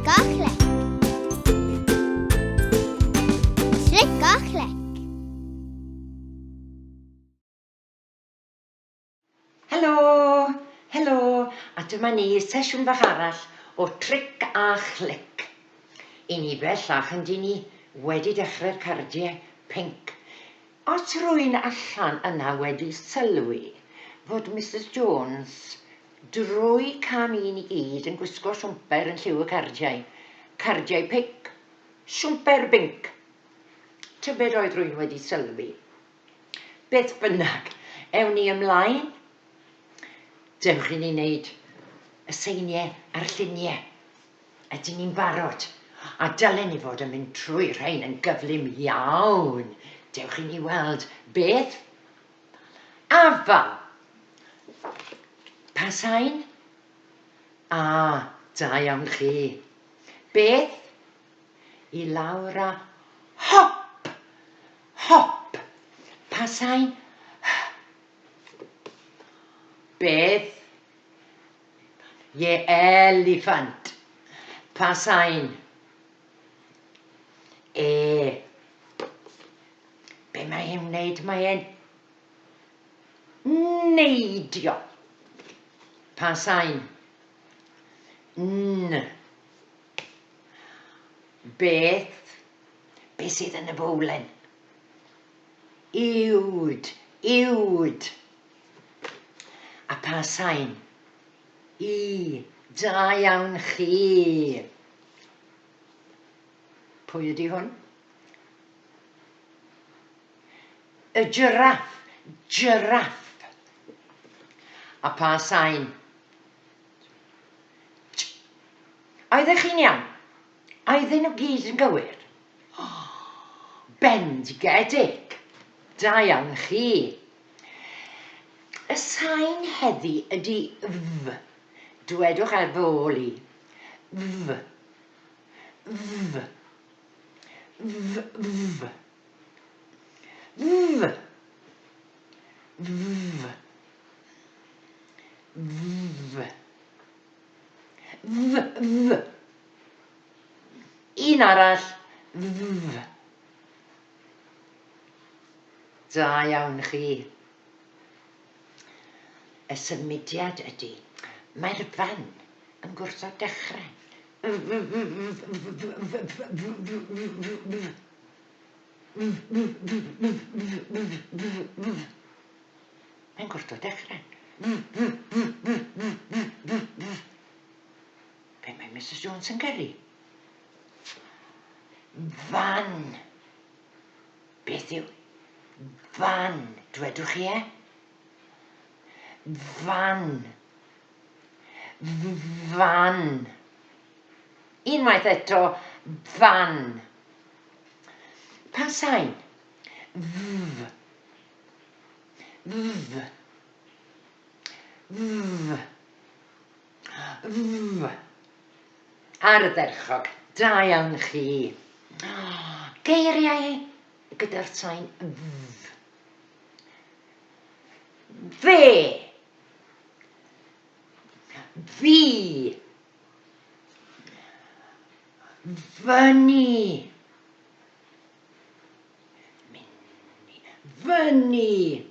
Slickachlek. Slickachlek. Helo, helo, a dyma ni sesiwn bach arall o tric a chlic. I ni bellach yn di ni wedi dechrau'r cardiau pinc. Os rwy'n allan yna wedi sylwi fod Mrs Jones drwy cam un i gyd yn gwisgo siwmper yn lliw y cardiau. Cardiau pinc, siwmper binc. Tybed oedd rwy'n wedi sylwi. Beth bynnag, ewn ni ymlaen. Dewch i ni wneud y seiniau a'r lluniau. Ydyn ni'n barod. A dylen ni fod yn mynd trwy rhain yn gyflym iawn. Dewch i ni weld beth. Afal. Pa sain? Da iawn chi. Beth? I lawr a hop. Hop. Pa sain? Beth? Ie, eliffant. Pa sain? Be mae e'n wneud? Mae e'n neidio. Pa sain? Beth? Be sydd yn y bowlen? Iwd. Iwd. A pa sain? Da iawn chi. Pwy ydi hwn? Y giraff. Giraff. A pa sain? Oeddech chi'n iawn? Oedden nhw gyd yn gywir? Bendigedig. Da iawn chi. Y sain heddi ydi f. Dwedwch ar fy ôl i. F. F. F. F. F. F. F. F. F. Un arall. F. Da iawn chi. Y symudiad ydy, mae'r fan yn gwrthod dechrau. Mae'n gwrthod dechrau. Be mae Mrs Jones yn gyrru? Fan. Beth yw? Fan. Dwedwch chi Fan. Fan. Unwaith eto, fan. Pa sain? F. F. F. F. Ardderchog, da iawn chi. Geiriau gyda'r sain f. Fe. Fi. Fyny. Fyny.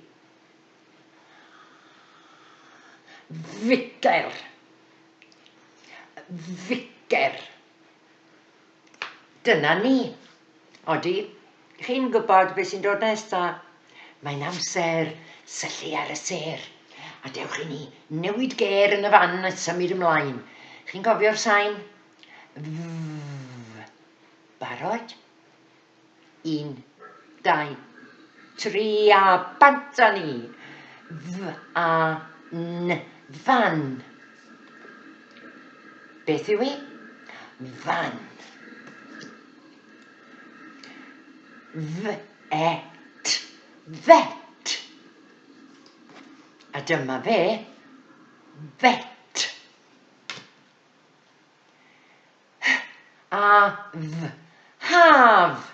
Ficer. Ficer. Dyna ni. Odi, chi'n gwybod beth sy'n dod nesaf? Mae'n amser syllu ar y ser. A dewch i ni newid ger yn y fan a symud ymlaen. Chi'n cofio'r sain? F. Barod? 1, 2, 3 a bant a ni. F a n. Fan. Beth yw hi? Fan. F-et. Fet. A dyma fe. Fet. A-f. Haf.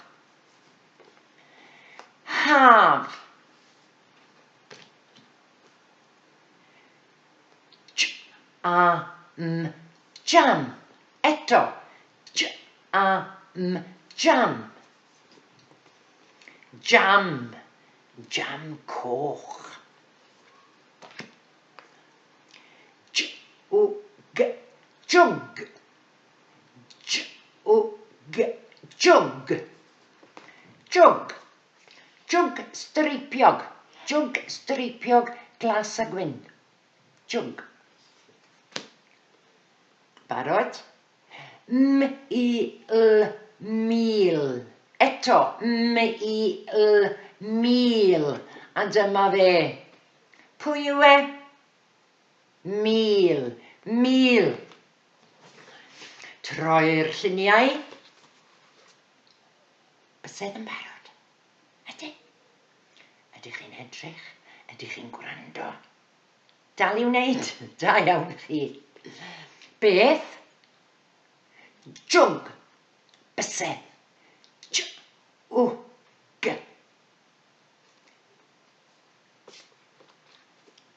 Haf. J-a-m. Jam. Eto. Jam. Jam. Jam coch. Jug. Jug. Jug. Jug. Jug streipiog. Jug streipiog glas a gwyn. Jug. Barod? Mil. Eto, mil. A dyma fe. Pwy yw e? Mil. Mil. Troi'r lluniau. Bysedd yn barod. Ydych? Ydych chi'n edrych? Ydych chi'n gwrando? Dal i wneud? Da iawn chi. Beth? Jwg. Bysedd. Jwg.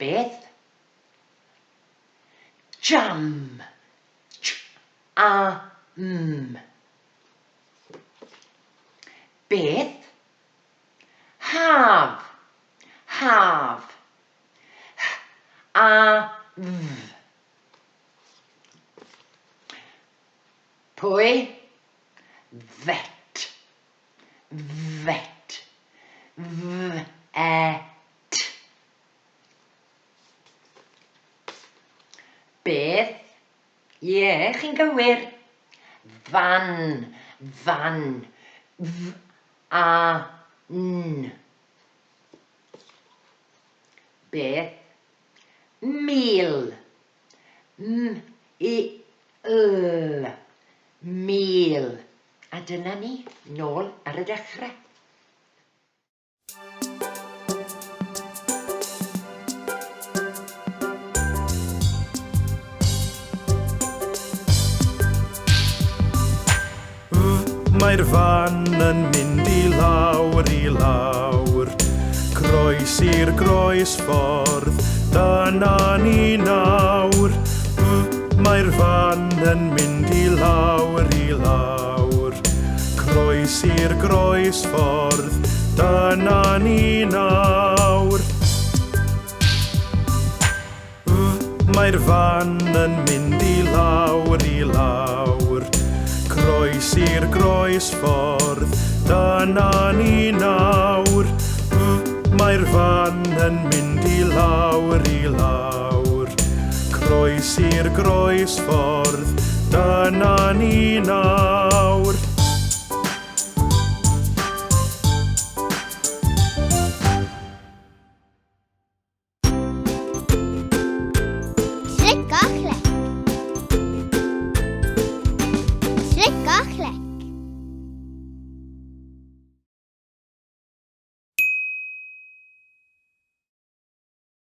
Beth? Jam. Jam. Beth? Haf. Haf. H-a-v. Pwy? Vet. Vet. V-et. Beth? Ie, chi'n gywir. Fan. Fan. V-a-n. Beth? Mil. M-i-l. Mil. A dyna ni, nôl ar y dechrau. Mae'r fan yn mynd i lawr, croes i'r groes ffordd, dyna ni nawr. Mae'r fan yn mynd i lawr, croes i'r groes ffordd, dyna ni nawr. Mae'r fan yn mynd i lawr, croes i'r groes ffordd, dyna ni nawr. Mae'r fan yn mynd i lawr, croes i'r groes ffordd, dyna ni nawr.